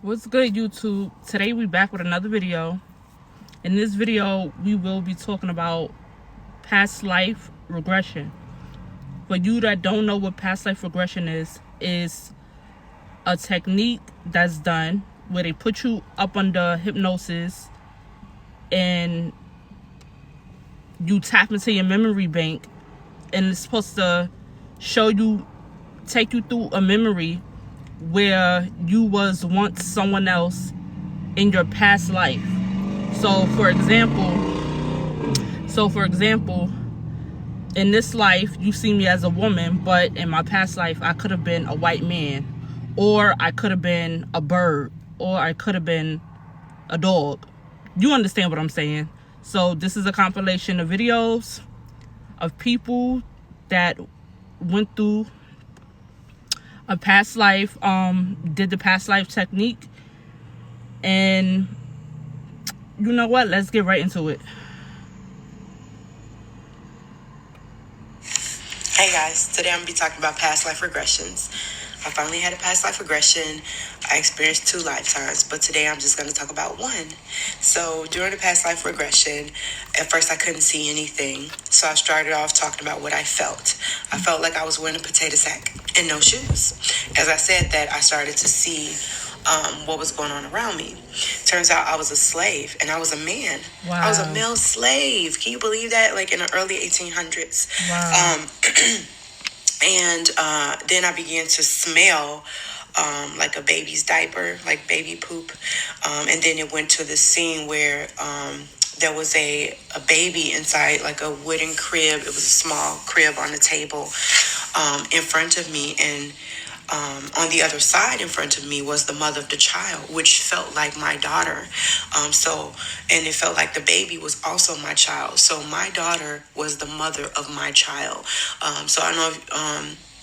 What's good, YouTube? Today we back with another video. In this video, we will be talking about past life regression. For you that don't know what past life regression is a technique that's done where they put you up under hypnosis and you tap into your memory bank, and it's supposed to take you through a memory where you was once someone else in your past life. So for example, in this life you see me as a woman, but in my past life I could have been a white man, or I could have been a bird, or I could have been a dog. You understand what I'm saying? So this is a compilation of videos of people that went through a past life, did the past life technique. And you know what? Let's get right into it. Hey guys, today I'm going to be talking about past life regressions. I finally had a past life regression. I experienced 2 lifetimes, but today I'm just going to talk about one. So during the past life regression, at first I couldn't see anything. So I started off talking about what I felt. I felt like I was wearing a potato sack and no shoes. As I said that, I started to see what was going on around me. Turns out I was a slave, and I was a man. Wow. I was a male slave. Can you believe that? Like in the early 1800s. Wow. And then I began to smell like a baby's diaper, like baby poop. And then it went to the scene where there was a baby inside like a wooden crib. It was a small crib on the table in front of me. And on the other side in front of me was the mother of the child, which felt like my daughter. And it felt like the baby was also my child. So my daughter was the mother of my child.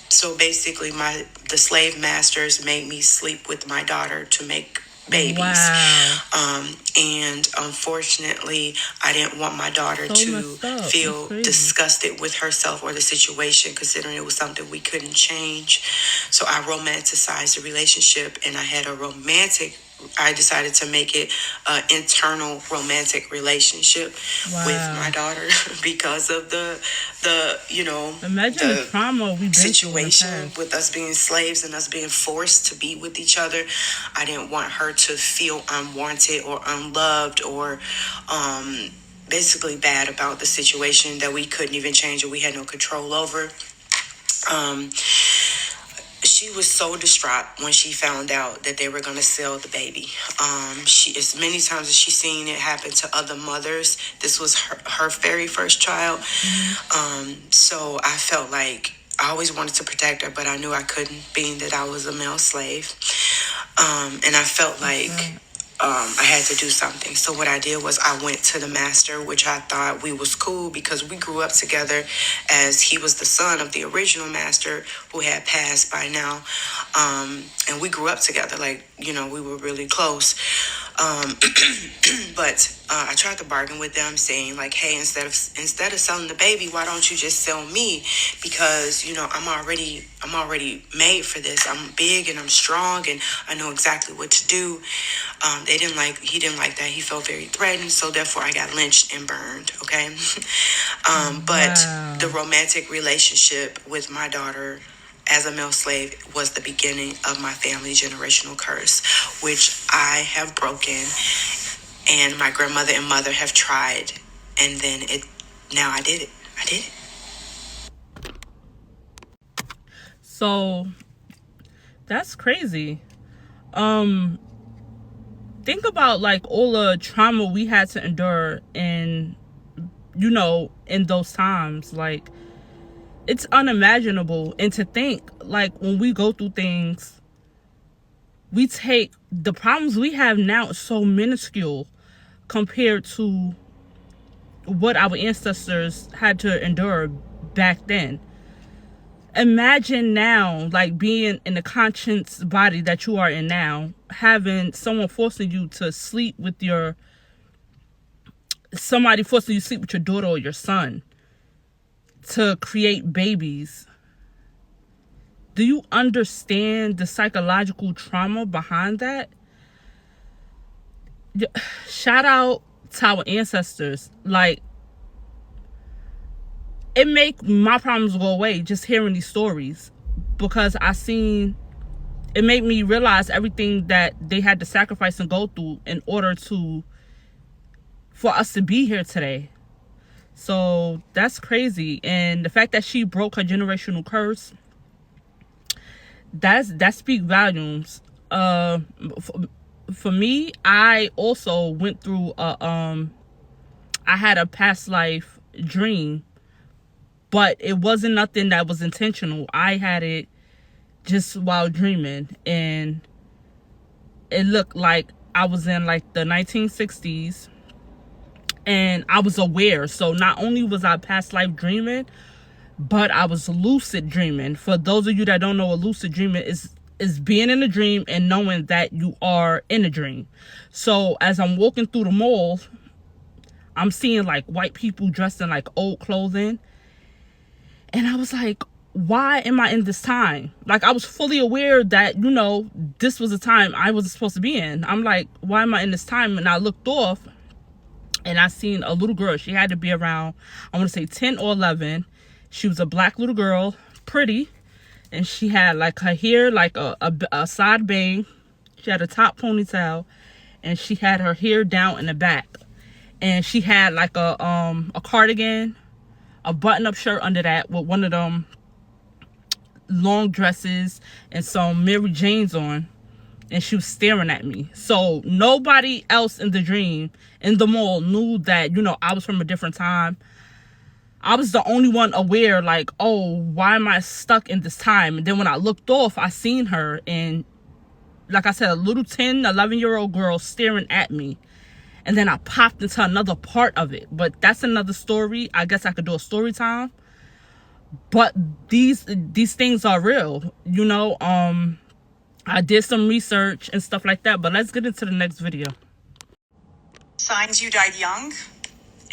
So basically the slave masters made me sleep with my daughter to make babies. Wow. And unfortunately, I didn't want my daughter to feel disgusted with herself or the situation, considering it was something we couldn't change. So I romanticized the relationship, and I decided to make it an internal romantic relationship with my daughter because of Imagine the trauma we situation with us being slaves and us being forced to be with each other. I didn't want her to feel unwanted or unloved or basically bad about the situation that we couldn't even change or we had no control over. She was so distraught when she found out that they were going to sell the baby. She, as many times as she's seen it happen to other mothers, this was her very first child. So I felt like I always wanted to protect her, but I knew I couldn't, being that I was a male slave. And I felt like I had to do something. So what I did was I went to the master, which I thought we was cool because we grew up together, as he was the son of the original master who had passed by now. And we grew up together, like, we were really close. But I tried to bargain with them, saying like, hey, instead of selling the baby, why don't you just sell me? Because I'm already made for this. I'm big and I'm strong and I know exactly what to do. He didn't like that. He felt very threatened, so therefore I got lynched and burned. Okay. But the romantic relationship with my daughter as a male slave was the beginning of my family generational curse, which I have broken, and my grandmother and mother have tried, and then I did it. So that's crazy. Think about like all the trauma we had to endure in those times. Like, it's unimaginable. And to think, like, when we go through things, we take the problems we have now so minuscule compared to what our ancestors had to endure back then. Imagine now, like, being in the conscious body that you are in now, having someone forcing you to sleep with somebody forcing you to sleep with your daughter or your son to create babies. Do you understand the psychological trauma behind that? shout out to our ancestors. Like, it make my problems go away just hearing these stories, because it made me realize everything that they had to sacrifice and go through in order for us to be here today. So that's crazy. And the fact that she broke her generational curse, that speaks volumes. For me, I also went through I had a past life dream, but it wasn't nothing that was intentional. I had it just while dreaming, and it looked like I was in like the 1960s, and I was aware. So not only was I past life dreaming, but I was lucid dreaming. For those of you that don't know what lucid dreaming is being in a dream and knowing that you are in a dream. So as I'm walking through the mall, I'm seeing like white people dressed in like old clothing, and I was like, why am I in this time? Like, I was fully aware that, this was a time I wasn't supposed to be in. I'm like, why am I in this time? And I looked off, and I seen a little girl. She had to be around, I want to say 10 or 11. She was a black little girl, pretty, and she had like her hair like a side bang. She had a top ponytail, and she had her hair down in the back, and she had like a cardigan, a button-up shirt under that with one of them long dresses and some Mary Janes on, and she was staring at me. So nobody else in the dream in the mall knew that I was from a different time. I was the only one aware, like, oh, why am I stuck in this time? And then when I looked off, I seen her, and like I said, a little 10, 11-year-old girl staring at me. And then I popped into another part of it, but that's another story. I guess I could do a story time. But these things are real, I did some research and stuff like that, but let's get into the next video. Signs you died young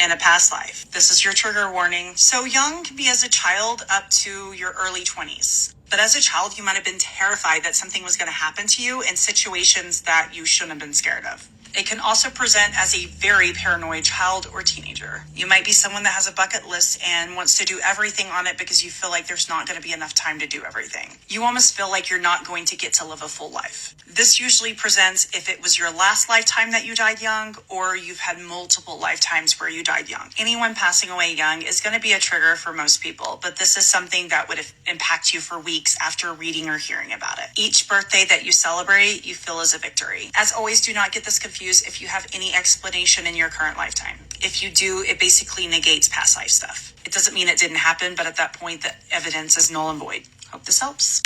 in a past life. This is your trigger warning. So young can be as a child up to your early 20s. But as a child, you might have been terrified that something was going to happen to you in situations that you shouldn't have been scared of. It can also present as a very paranoid child or teenager. You might be someone that has a bucket list and wants to do everything on it because you feel like there's not going to be enough time to do everything. You almost feel like you're not going to get to live a full life. This usually presents if it was your last lifetime that you died young, or you've had multiple lifetimes where you died young. Anyone passing away young is going to be a trigger for most people, but this is something that would impact you for weeks after reading or hearing about it. Each birthday that you celebrate, you feel is a victory. As always, do not get this confused if you have any explanation in your current lifetime. If you do, it basically negates past life stuff. It doesn't mean it didn't happen, but at that point, the evidence is null and void. Hope this helps.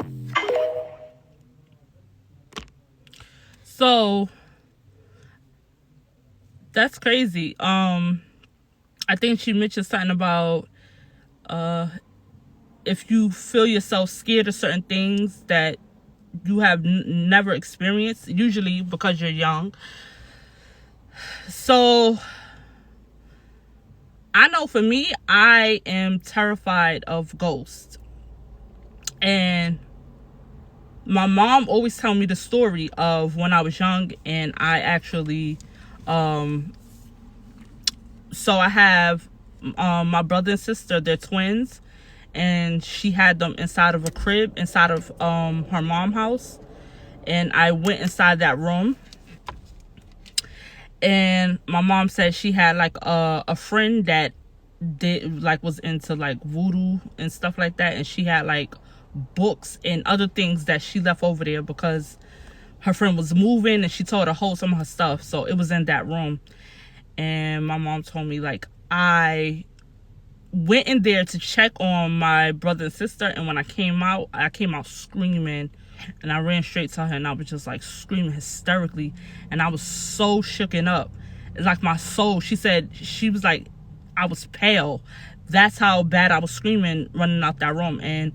So that's crazy. I think she mentioned something about if you feel yourself scared of certain things that you have never experienced, usually because you're young. So I know for me, I am terrified of ghosts. And my mom always tell me the story of when I was young, and I actually so I have my brother and sister, they're twins, and she had them inside of a crib inside of her mom's house, and I went inside that room, and my mom said she had like a friend that was into like voodoo and stuff like that, and she had like books and other things that she left over there because her friend was moving, and she told her to hold some of her stuff, so it was in that room. And my mom told me, like, I went in there to check on my brother and sister, and when I came out screaming, and I ran straight to her, and I was just like screaming hysterically, and I was so shooken up. It's like my soul, she said, she was like, I was pale. That's how bad I was screaming running out that room. And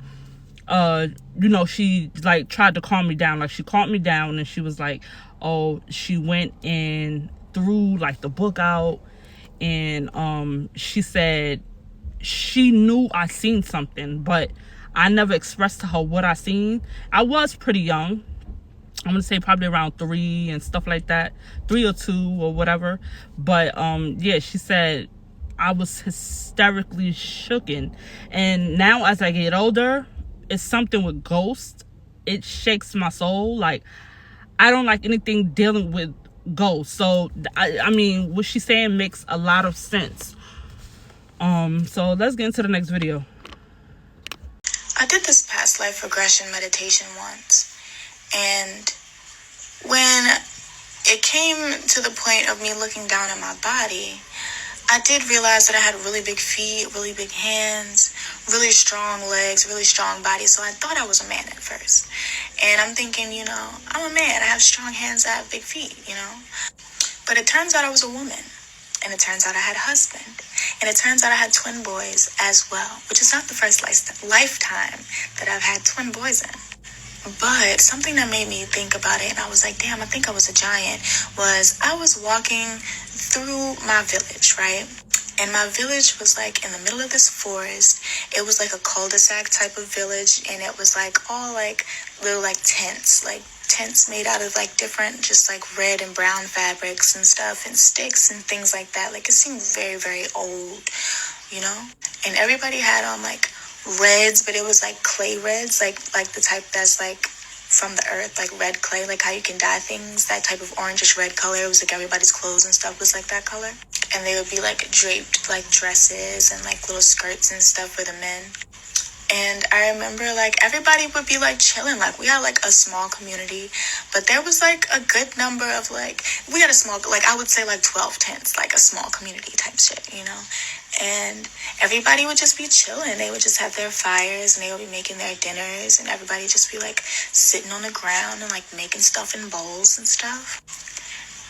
she like tried to calm me down. Like, she calmed me down, and she was like, oh, she went and threw like the book out, and she said she knew I seen something, but I never expressed to her what I seen. I was pretty young, I'm gonna say probably around 3 and stuff like that, 3 or 2 or whatever. But yeah, she said I was hysterically shooken. And now as I get older, it's something with ghosts. It shakes my soul. Like, I don't like anything dealing with ghosts. So I mean, what she's saying makes a lot of sense. So let's get into the next video. I did this past life regression meditation once, and when it came to the point of me looking down at my body, I did realize that I had really big feet, really big hands, really strong legs, really strong body. So I thought I was a man at first. And I'm thinking, I'm a man. I have strong hands, I have big feet, But it turns out I was a woman. And it turns out I had a husband. And it turns out I had twin boys as well, which is not the first lifetime that I've had twin boys in. But something that made me think about it, and I was like, damn, I think I was a giant, was I was walking through my village, right? And my village was like in the middle of this forest. It was like a cul-de-sac type of village, and it was like all like little like tents made out of like different just like red and brown fabrics and stuff and sticks and things like that. Like it seemed very, very old, And everybody had on like reds, but it was like clay reds, like the type that's like from the earth, like red clay, like how you can dye things, that type of orangish red color. It was like everybody's clothes and stuff was like that color. And they would be like draped like dresses and like little skirts and stuff for the men. And I remember like everybody would be like chilling. Like we had like a small community, but there was like a good number of like, we had a small, like I would say like 12 tents, like a small community type shit, And everybody would just be chilling. They would just have their fires and they would be making their dinners, and everybody just be like sitting on the ground and like making stuff in bowls and stuff.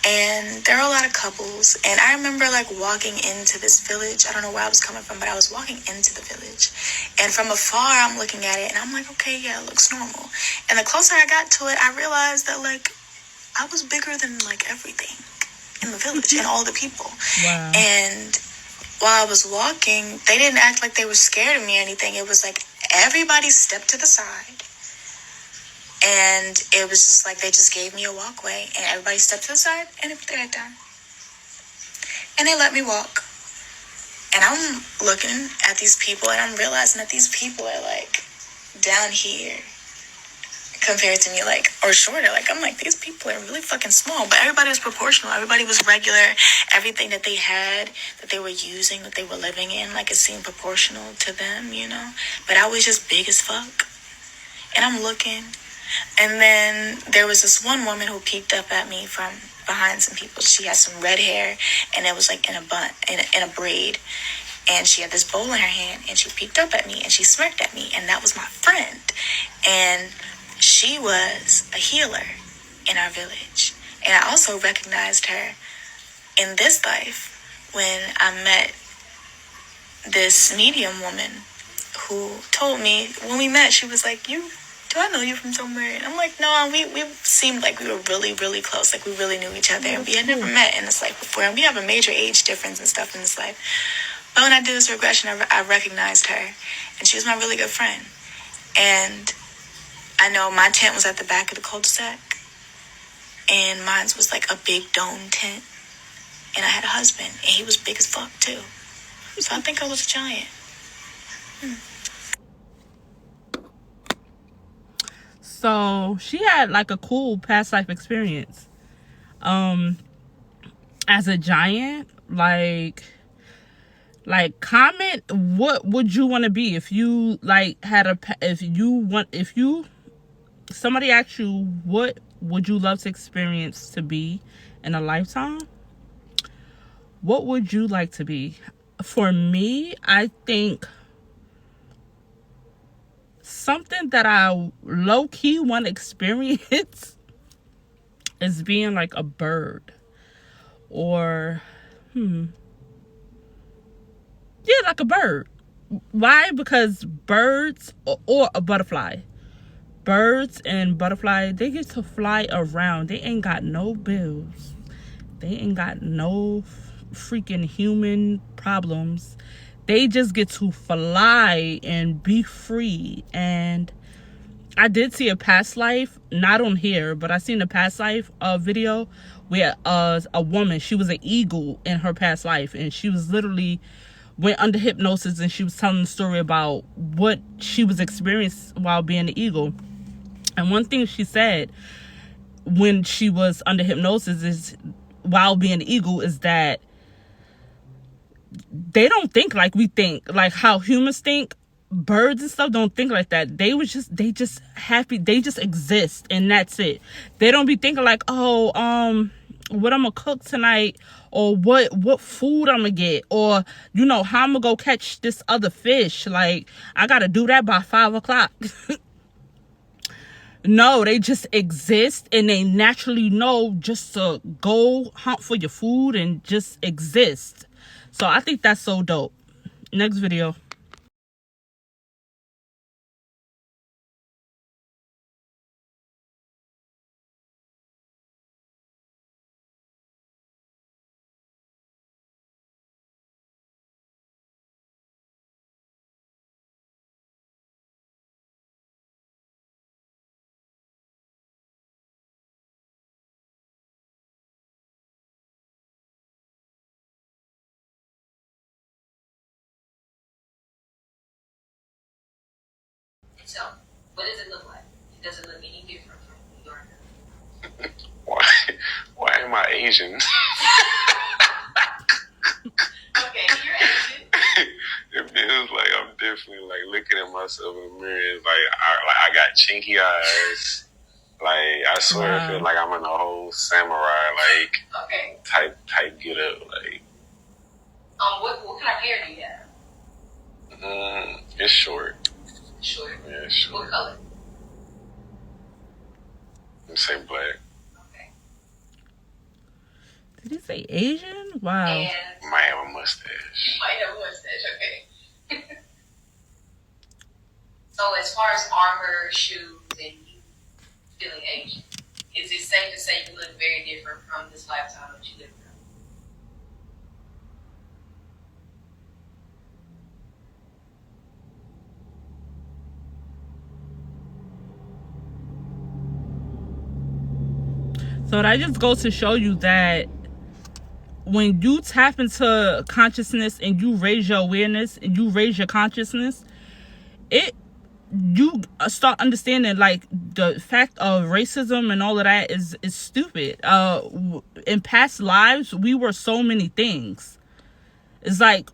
And there are a lot of couples. And I remember like walking into this village. I don't know where I was coming from, but I was walking into the village. And from afar, I'm looking at it and I'm like, okay, yeah, it looks normal. And the closer I got to it, I realized that like I was bigger than like everything in the village and all the people. Wow. And while I was walking, they didn't act like they were scared of me or anything. It was like everybody stepped to the side. And it was just like they just gave me a walkway. And everybody stepped to the side and they put their head down. And they let me walk. And I'm looking at these people and I'm realizing that these people are like down here compared to me, like, or shorter. Like, I'm like, these people are really fucking small. But everybody was proportional. Everybody was regular. Everything that they had, that they were using, that they were living in, like, it seemed proportional to them, But I was just big as fuck. And I'm looking. And then there was this one woman who peeked up at me from behind some people. She had some red hair, and it was like in a bun, in a braid. And she had this bowl in her hand, and she peeked up at me, and she smirked at me, and that was my friend. And she was a healer in our village. And I also recognized her in this life when I met this medium woman who told me, when we met, she was like, do I know you from somewhere? And I'm like, no, we seemed like we were really, really close. Like we really knew each other. And we had never met in this life before. And we have a major age difference and stuff in this life. But when I did this regression, I recognized her. And she was my really good friend. And I know my tent was at the back of the cul-de-sac. And mine was like a big dome tent. And I had a husband. And he was big as fuck too. So I think I was a giant. So she had like a cool past life experience. As a giant, like comment what would you want to be if you like had somebody asked you what would you love to experience to be in a lifetime. What would you like to be? For me, I think something that I low-key want to experience is being like a bird. Or, yeah, like a bird. Why? Because birds, or a butterfly. Birds and butterfly, they get to fly around. They ain't got no bills. They ain't got no freaking human problems. They just get to fly and be free. And I did see a past life, not on here, but I seen a past life video where a woman, she was an eagle in her past life, and she was literally went under hypnosis, and she was telling the story about what she was experiencing while being an eagle. And one thing she said when she was under hypnosis is, while being an eagle, is that they don't think like we think, like how humans think. Birds and stuff don't think like that. They just happy, they just exist, and that's it. They don't be thinking like, oh, what I'm gonna cook tonight, or what food I'm gonna get, or how I'm gonna go catch this other fish. Like, I gotta do that by 5:00. No, they just exist, and they naturally know just to go hunt for your food and just exist. So I think that's so dope. Next video. So, what does it look like? It doesn't look any different from New York. Why am I Asian? Okay, you're Asian. It feels like I'm definitely like looking at myself in the mirror. It's like I got chinky eyes. Like, I swear, I feel like I'm in a whole samurai type get up. Like, what kind of hair do you have? It's short. Short. Yeah, it's short. What color? Say black. Okay. Did he say Asian? Wow. And might have a mustache. Might have a mustache. Okay. So, as far as armor, shoes, and you feeling Asian, is it safe to say you look very different from this lifetime that you live in? So that just goes to show you that when you tap into consciousness and you raise your awareness and you raise your consciousness, you start understanding like the fact of racism and all of that is stupid. In past lives, we were so many things. It's like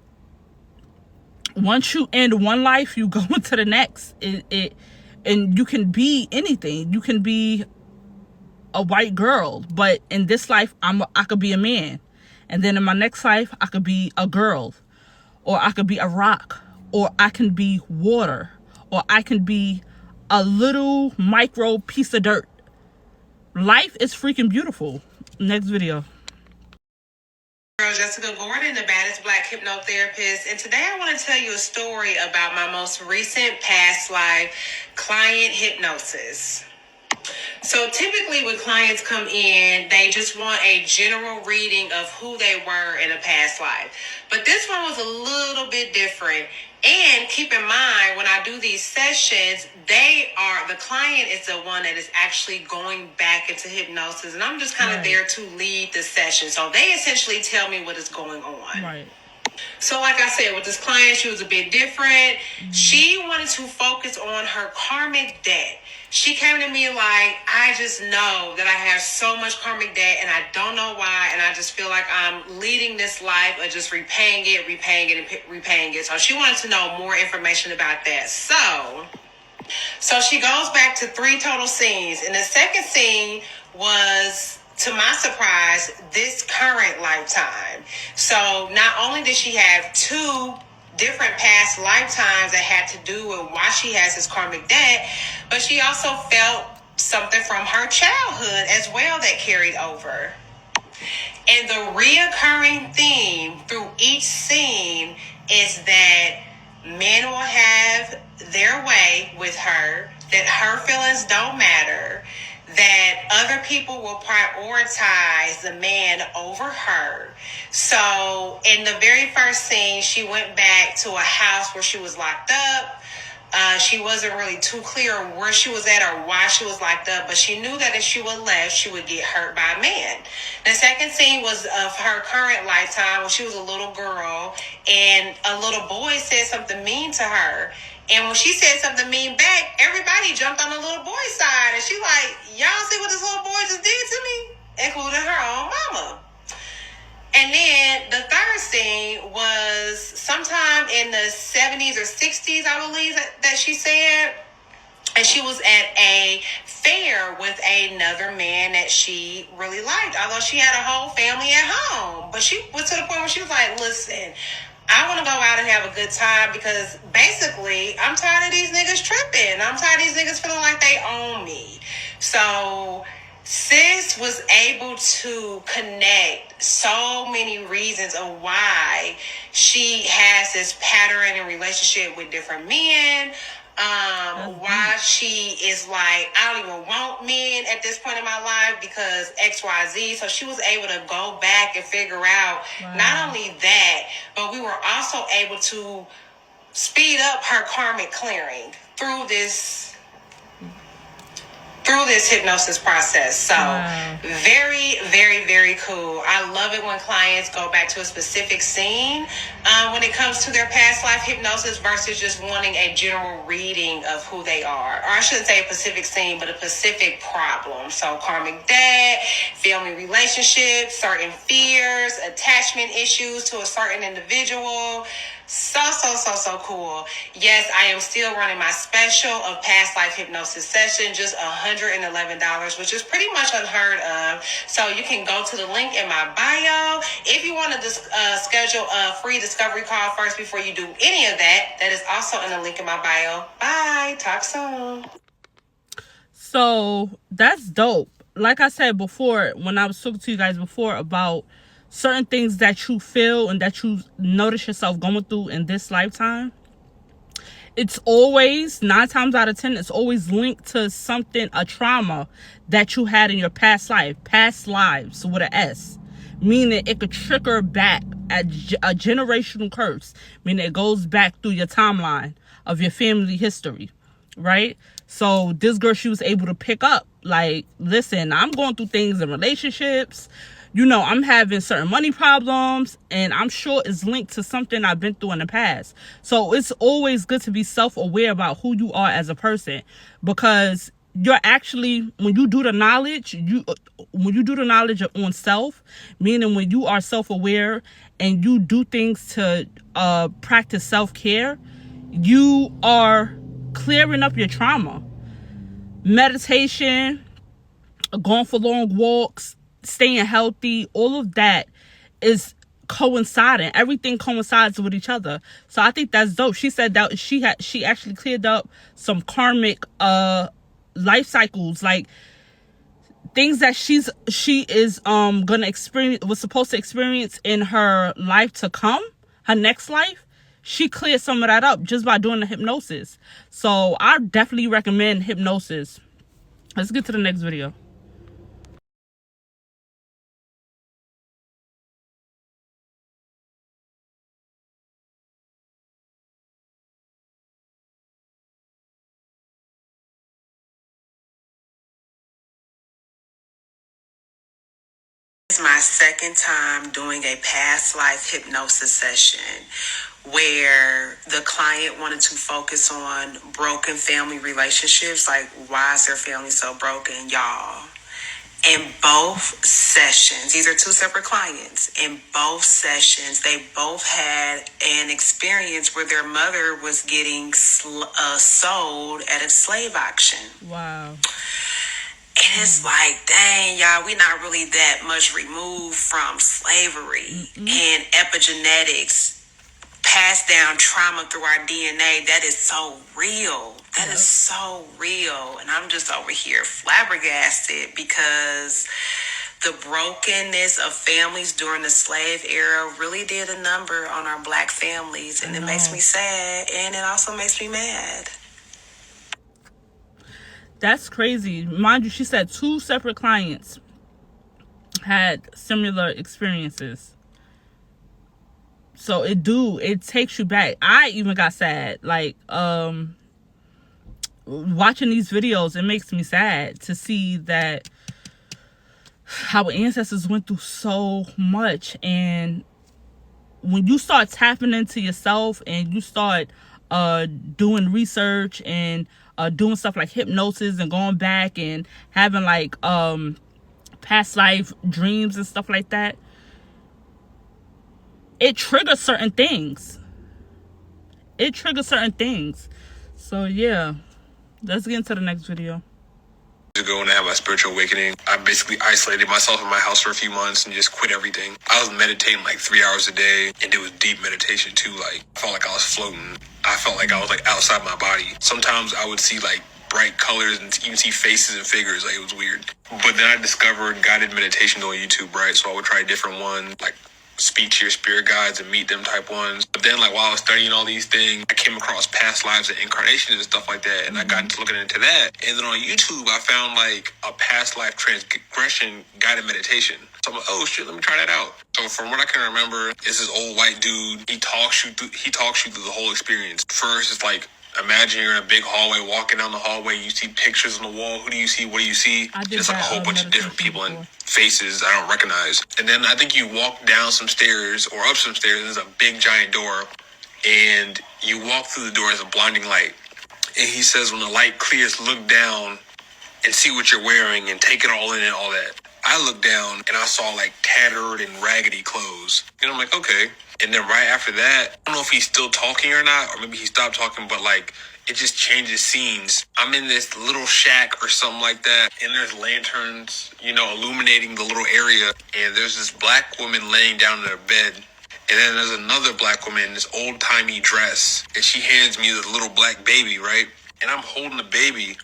once you end one life, you go into the next. And you can be anything. You can be a white girl, but in this life I could be a man, and then in my next life I could be a girl, or I could be a rock, or I can be water, or I can be a little micro piece of dirt. Life is freaking beautiful. Next video. Jessica Gordon, the baddest black hypnotherapist, and today I want to tell you a story about my most recent past life client hypnosis. So typically when clients come in, they just want a general reading of who they were in a past life. But this one was a little bit different. And keep in mind, when I do these sessions, the client is the one that is actually going back into hypnosis. And I'm just kind of there to lead the session. So they essentially tell me what is going on. Right. So like I said, with this client, she was a bit different. She wanted to focus on her karmic debt. She came to me like, I just know that I have so much karmic debt and I don't know why. And I just feel like I'm leading this life of just repaying it. So she wanted to know more information about that. So she goes back to 3 total scenes. And the second scene was, to my surprise, this current lifetime. So not only did she have 2 different past lifetimes that had to do with why she has this karmic debt, but she also felt something from her childhood as well that carried over. And the reoccurring theme through each scene is that men will have their way with her, that her feelings don't matter, that other people will prioritize the man over her. So in the very first scene, she went back to a house where she was locked up. She wasn't really too clear where she was at or why she was locked up, but she knew that if she would left, she would get hurt by a man. The second scene was of her current lifetime when she was a little girl and a little boy said something mean to her. And when she said something mean back, everybody jumped on the little boy's side. And she like, y'all see what this little boy just did to me? Including her own mama. And then the third scene was sometime in the 70s or 60s, I believe that she said. And she was at a fair with another man that she really liked, although she had a whole family at home. But she went to the point where she was like, listen, I want to go out and have a good time because basically I'm tired of these niggas tripping. I'm tired of these niggas feeling like they own me. So sis was able to connect so many reasons of why she has this pattern in relationship with different men. Why she is like, I don't even want men at this point in my life because XYZ. So she was able to go back and figure out not only that, but we were also able to speed up her karmic clearing through this hypnosis process. So very, very, very cool. I love it when clients go back to a specific scene when it comes to their past life hypnosis versus just wanting a general reading of who they are. Or I shouldn't say a specific scene, but a specific problem. So karmic debt, family relationships, certain fears, attachment issues to a certain individual. So cool. Yes, I am still running my special of past life hypnosis session, just $111, which is pretty much unheard of. So you can go to the link in my bio. If you want to schedule a free discovery call first before you do any of that, that is also in the link in my bio. Bye. Talk soon. So that's dope. Like I said before, when I was talking to you guys before about certain things that you feel and that you notice yourself going through in this lifetime, it's always 9 times out of 10, it's always linked to something, a trauma that you had in your past lives with an S, meaning it could trigger back at a generational curse, meaning it goes back through your timeline of your family history, right? So this girl, she was able to pick up, like, listen, I'm going through things in relationships, you know, I'm having certain money problems, and I'm sure it's linked to something I've been through in the past. So it's always good to be self-aware about who you are as a person, because you're actually, when you do the knowledge on self, meaning when you are self-aware and you do things to practice self-care, you are clearing up your trauma. Meditation, going for long walks, staying healthy, all of that is coinciding. Everything coincides with each other. So I think that's dope. She said that she actually cleared up some karmic life cycles, like things that she is gonna experience, was supposed to experience in her life to come, her next life. She cleared some of that up just by doing the hypnosis. So I definitely recommend hypnosis. Let's get to the next video. This is my second time doing a past life hypnosis session where the client wanted to focus on broken family relationships, like why is their family so broken, y'all? In both sessions, these are two separate clients. In both sessions, they both had an experience where their mother was getting sold at a slave auction. Wow. And it's like, dang, y'all, we not really that much removed from slavery and epigenetics, passed down trauma through our DNA. That is so real. That is so real. And I'm just over here flabbergasted because the brokenness of families during the slave era really did a number on our Black families. And it makes me sad, and it also makes me mad. That's crazy. Mind you, she said 2 separate clients had similar experiences. So it takes you back. I even got sad. Like, watching these videos, it makes me sad to see that our ancestors went through so much. And when you start tapping into yourself and you start doing research and doing stuff like hypnosis and going back and having like past life dreams and stuff like that, it triggers certain things. So yeah, let's get into the next video. Ago when I had my spiritual awakening, I basically isolated myself in my house for a few months and just quit everything. I was meditating like 3 hours a day, and it was deep meditation too. Like, I felt like I was floating. I felt like I was like outside my body. Sometimes I would see like bright colors and even see faces and figures. Like, it was weird. But then I discovered guided meditations on YouTube, right? So I would try different ones, like speak to your spirit guides and meet them type ones. But then, like, while I was studying all these things, I came across past lives and incarnations and stuff like that, and I got into looking into that. And then on YouTube, I found like a past life transgression guided meditation. So I'm like, oh shit, let me try that out. So from what I can remember, it's this old white dude. He talks you through the whole experience. First, it's like, imagine you're in a big hallway, walking down the hallway, you see pictures on the wall. Who do you see? What do you see? It's like a whole bunch of different people and faces I don't recognize. And then I think you walk down some stairs or up some stairs, and there's a big giant door. And you walk through the door as a blinding light. And he says, when the light clears, look down and see what you're wearing and take it all in and all that. I looked down and I saw like tattered and raggedy clothes. And I'm like, okay. And then right after that, I don't know if he's still talking or not, or maybe he stopped talking, but like, it just changes scenes. I'm in this little shack or something like that, and there's lanterns, illuminating the little area. And there's this black woman laying down in her bed. And then there's another black woman in this old-timey dress. And she hands me this little black baby, right? And I'm holding the baby.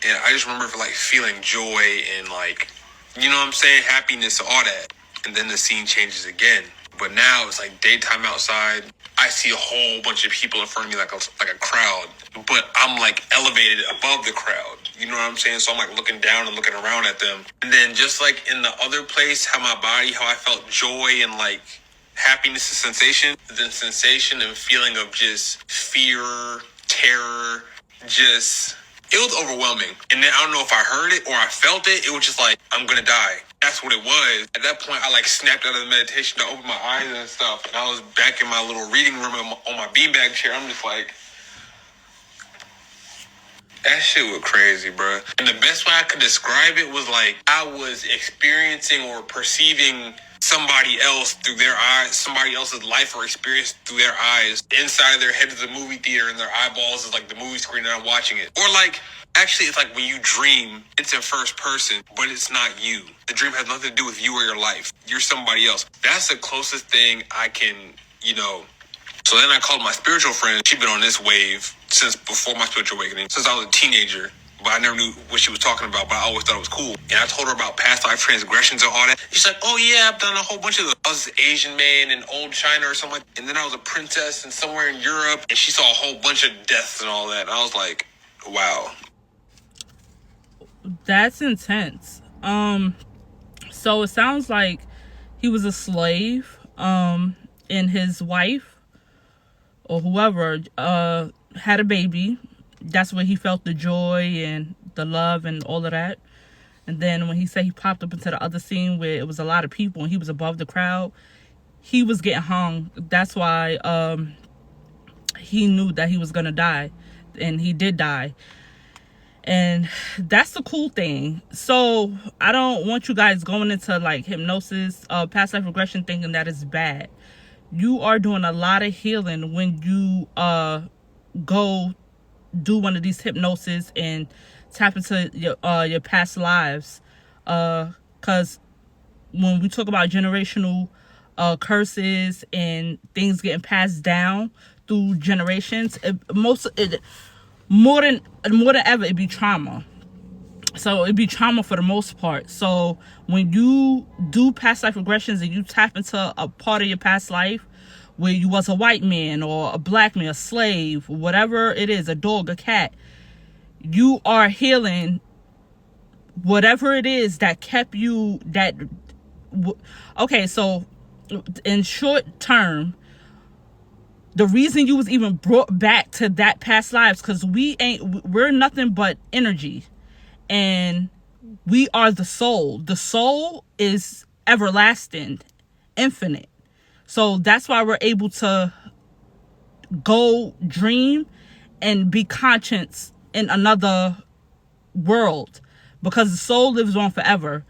And I just remember like feeling joy and like, happiness, all that. And then the scene changes again. But now it's like daytime outside. I see a whole bunch of people in front of me like a crowd. But I'm like elevated above the crowd. You know what I'm saying? So I'm like looking down and looking around at them. And then just like in the other place, how I felt joy and like happiness and sensation. Then sensation and feeling of just fear, terror, it was overwhelming. And then I don't know if I heard it or I felt it. It was just like, I'm going to die. That's what it was. At that point, I like snapped out of the meditation. I opened my eyes and stuff. And I was back in my little reading room on my beanbag chair. I'm just like, that shit was crazy, bro. And the best way I could describe it was like I was experiencing or perceiving somebody else through their eyes, somebody else's life or experience through their eyes. Inside of their head is a movie theater and their eyeballs is like the movie screen and I'm watching it. Or like, actually, it's like when you dream, it's in first person, but it's not you. The dream has nothing to do with you or your life. You're somebody else. That's the closest thing I can, So then I called my spiritual friend. She'd been on this wave since before my spiritual awakening, since I was a teenager. But I never knew what she was talking about, but I always thought it was cool. And I told her about past life transgressions and all that. She's like, oh yeah, I've done a whole bunch of those. I was this Asian man in old China or something like that. And then I was a princess and somewhere in Europe. And she saw a whole bunch of deaths and all that. And I was like, wow. That's intense. So it sounds like he was a slave, and his wife or whoever had a baby. That's where he felt the joy and the love and all of that. And then when he said he popped up into the other scene where it was a lot of people and he was above the crowd, he was getting hung. That's why he knew that he was gonna die, and he did die. And that's the cool thing. So I don't want you guys going into like hypnosis, past life regression, thinking that is bad. You are doing a lot of healing when you go do one of these hypnosis and tap into your past lives. Because when we talk about generational curses and things getting passed down through generations, more than ever, it'd be trauma. So it'd be trauma for the most part. So when you do past life regressions and you tap into a part of your past life where you was a white man or a black man, a slave, whatever it is, a dog, a cat, you are healing whatever it is that kept you okay, so in short term, the reason you was even brought back to that past lives, because we're nothing but energy, and we are the soul. The soul is everlasting, infinite. So that's why we're able to go dream and be conscious in another world, because the soul lives on forever.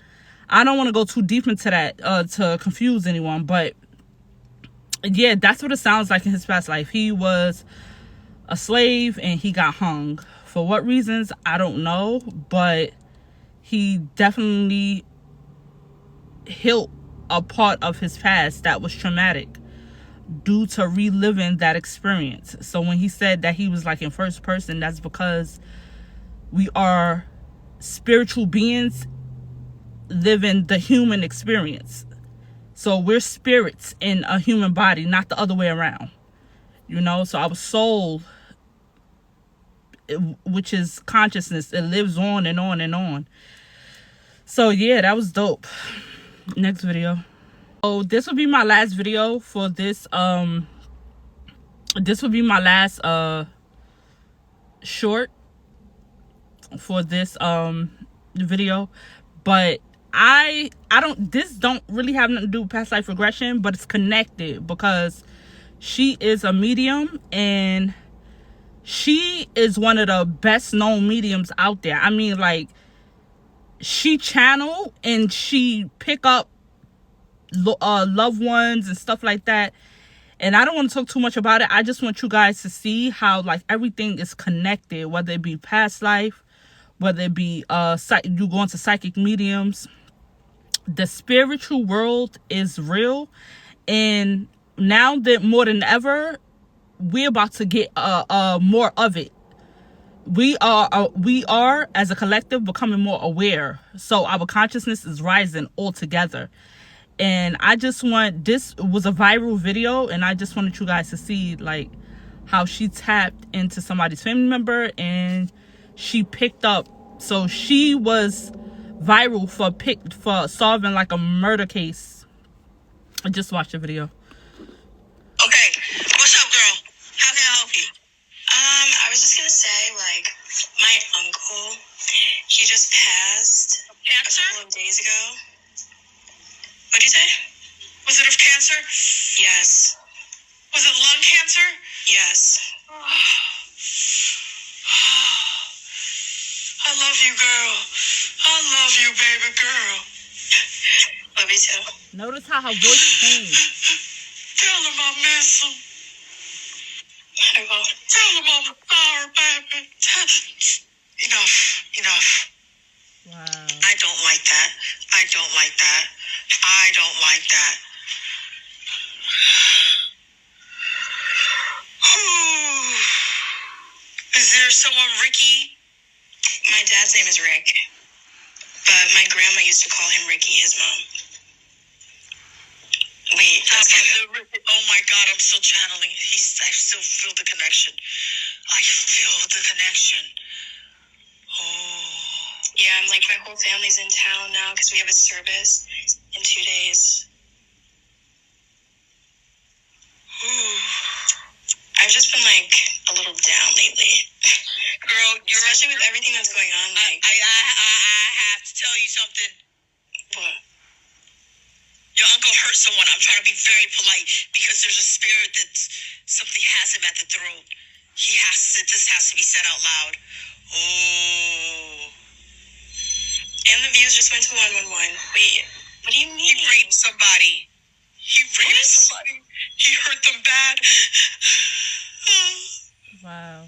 I don't want to go too deep into that to confuse anyone, but yeah, that's what it sounds like in his past life. He was a slave and he got hung. For what reasons, I don't know, but he definitely healed a part of his past that was traumatic due to reliving that experience. So when he said that he was like in first person, that's because we are spiritual beings living the human experience. So we're spirits in a human body, not the other way around. You know, so our soul, which is consciousness, it lives on and on and on. So yeah, that was dope. Next video. So this will be my last video for this. This will be my last short for this video, but I don't really have nothing to do with past life regression, but it's connected because she is a medium and she is one of the best known mediums out there. I mean, like, she channel and she pick up loved ones and stuff like that. And I don't want to talk too much about it. I just want you guys to see how, like, everything is connected, whether it be past life, whether it be you go into psychic mediums. The spiritual world is real, and now that more than ever, we're about to get more of it. We are as a collective becoming more aware, so our consciousness is rising altogether. And I just want, this was a viral video, and I just wanted you guys to see like how she tapped into somebody's family member and she picked up. So she was viral for solving like a murder case. I just watched the video. Okay, what's up, girl? How can I help you? I was just gonna say, like, my uncle, he just passed cancer a couple of days ago. What'd you say? Was it of cancer? Yes. Was it lung cancer? Yes. I love you, girl. I love you, baby girl. Love you too. Notice how her voice changed. Tell him I miss him. I will. Tell him I'm sorry, baby. Enough. Wow. I don't like that. I don't like that. I don't like that. Is there someone Ricky? My dad's name is Rick, but my grandma used to call him Ricky, his mom. Wait, oh my God, I'm still channeling. I still feel the connection. I feel the connection. Oh. Yeah, I'm like, my whole family's in town now because we have a service in 2 days. I've just been like a little down lately. Girl, especially with everything that's going on. Like, I have to tell you something. What? Your uncle hurt someone. I'm trying to be very polite because there's a spirit that something has him at the throat. This has to be said out loud. Oh. And the views just went to 111. Wait, what do you mean? He raped somebody. He hurt them bad. Wow.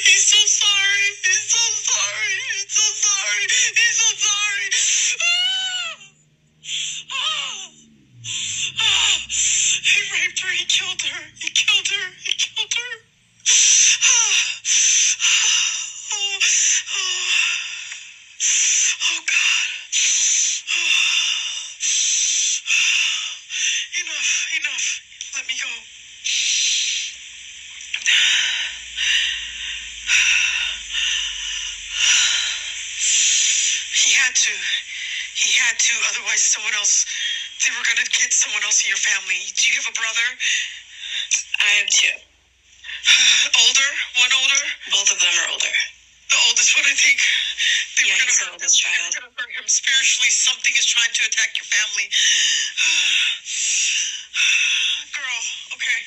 He's so sorry. He's so sorry. He's so sorry. He's so sorry. He raped her. He killed her. He killed her. He killed her. Oh God. Enough. Let me go. He had to, otherwise someone else They were gonna get someone else in your family. Do you have a brother? I have two. Older? One older? Both of them are older. The oldest one, I think. He's the oldest child. They were gonna hurt him spiritually. Something is trying to attack your family. Girl, okay.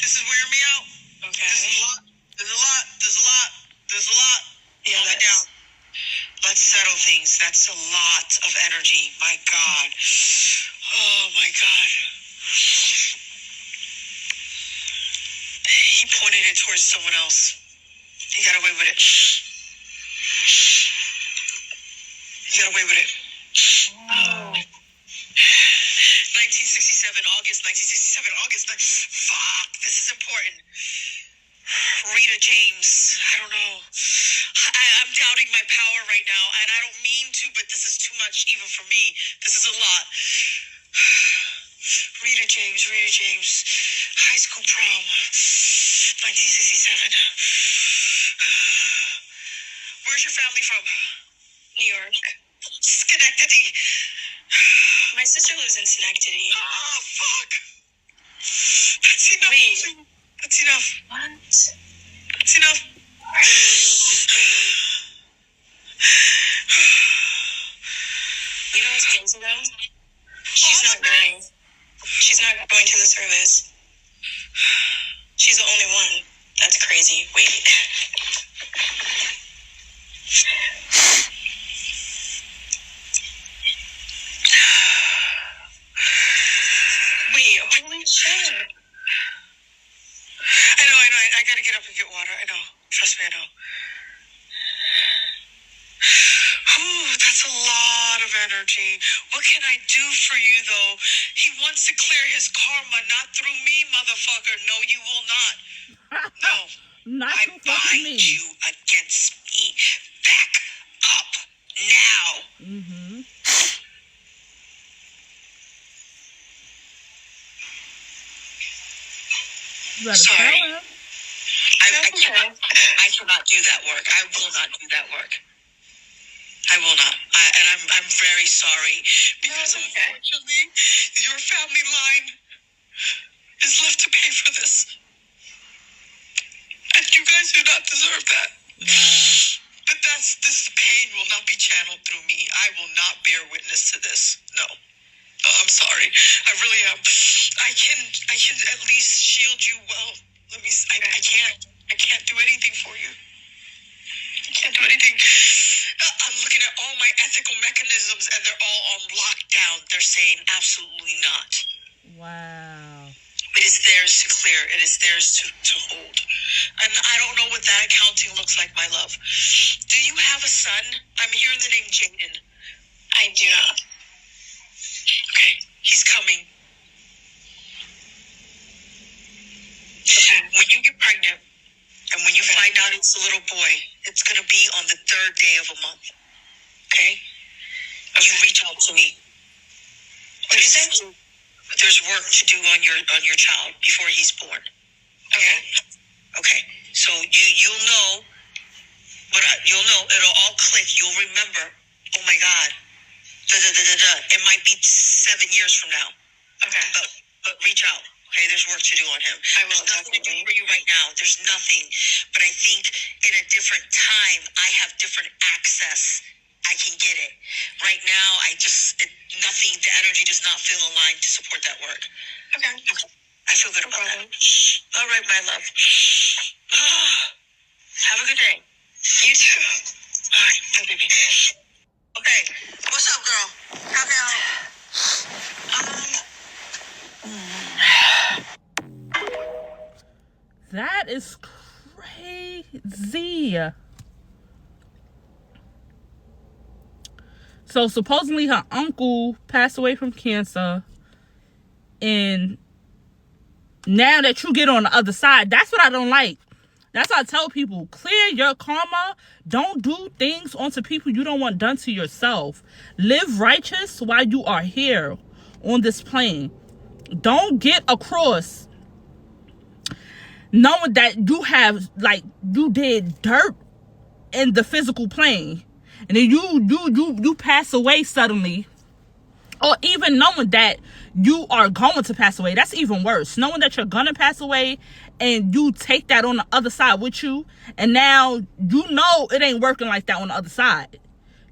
This is wearing me out. Okay. There's a lot. Yeah, calm it down. Let's settle things. That's a lot of energy. My God. Oh, my God. He pointed it towards someone else. He got away with it. Oh. 1967, August. Fuck, this is important. Rita James, I don't know. I'm doubting my power right now, and I don't mean to, but this is too much even for me. This is a lot. Rita James, high school prom, 1967. Where's your family from? New York. Schenectady. My sister lives in Schenectady. Oh, fuck. That's enough. Wait. That's enough. What? That's enough. You know what's crazy though? She's not going to the service. She's the only one. That's crazy. Wait. Holy shit. I know. I gotta get up and get water. I know. Trust me, I know. Ooh, that's a lot of energy. What can I do for you, though? He wants to clear his karma, not through me, motherfucker. No, you will not. No. Not I bind you against me. Back up now. Mm-hmm. Sorry. I cannot do that work. I will not do that work. I will not. I'm very sorry. Because unfortunately, your family line is left to pay for this. And you guys do not deserve that. But this pain will not be channeled through me. I will not bear witness to this. No. I'm sorry. I really am. I can at least shield you well. I can't do anything for you. I can't do anything. I'm looking at all my ethical mechanisms and they're all on lockdown. They're saying absolutely not. Wow. It is theirs to clear. It is theirs to hold. And I don't know what that accounting looks like, my love. Do you have a son? I'm hearing the name Jaden. I do not. Okay, he's coming. Okay. When you get pregnant, and when you find out it's a little boy, it's going to be on the 3rd day of a month. Okay? You reach out to me. What is that? There's work to do on your child before he's born. Okay? Okay. So you'll know, you'll know, it'll all click. You'll remember, oh my God, it might be 7 years from now. Okay. But reach out. Okay, there's work to do on him. I will. There's nothing to do for you right now. There's nothing. But I think in a different time, I have different access. I can get it. Right now, nothing, the energy does not feel aligned to support that work. Okay. I feel good about that. All right, my love. Have a good day. You too. All right, bye, baby. Okay, what's up, girl? How can I help? That is crazy. So supposedly her uncle passed away from cancer, and now that you get on the other side, that's what I don't like. That's why I tell people, clear your karma. Don't do things onto people you don't want done to yourself. Live righteous while you are here on this plane. Don't get across knowing that you did dirt in the physical plane, and then you pass away suddenly Or even knowing that you are going to pass away. That's even worse. Knowing that you're gonna pass away and you take that on the other side with you, and now you know it ain't working like that on the other side.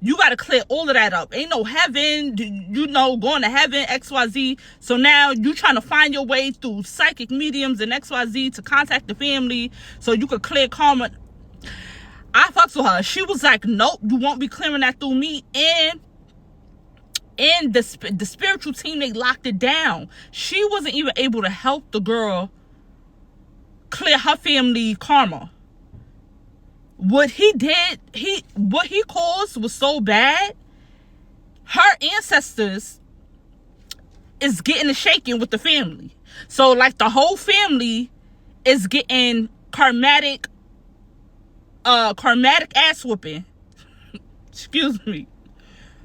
You got to clear all of that up. Ain't no heaven, you know, going to heaven, XYZ. So now you trying to find your way through psychic mediums and XYZ to contact the family so you could clear karma. I fucked with her. She was like, nope, you won't be clearing that through me. And the spiritual team, they locked it down. She wasn't even able to help the girl clear her family karma. What he did, what he caused was so bad. Her ancestors is getting a shaking with the family. So like the whole family is getting karmatic ass whooping. Excuse me.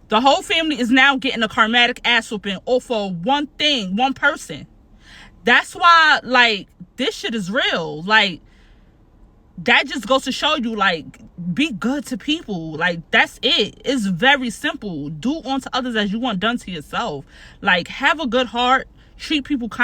The whole family is now getting a karmatic ass whooping off of one thing, one person. That's why, like, this shit is real. Like, that just goes to show you, like, be good to people. Like, that's it. It's very simple. Do unto others as you want done to yourself. Like, have a good heart. Treat people kindly.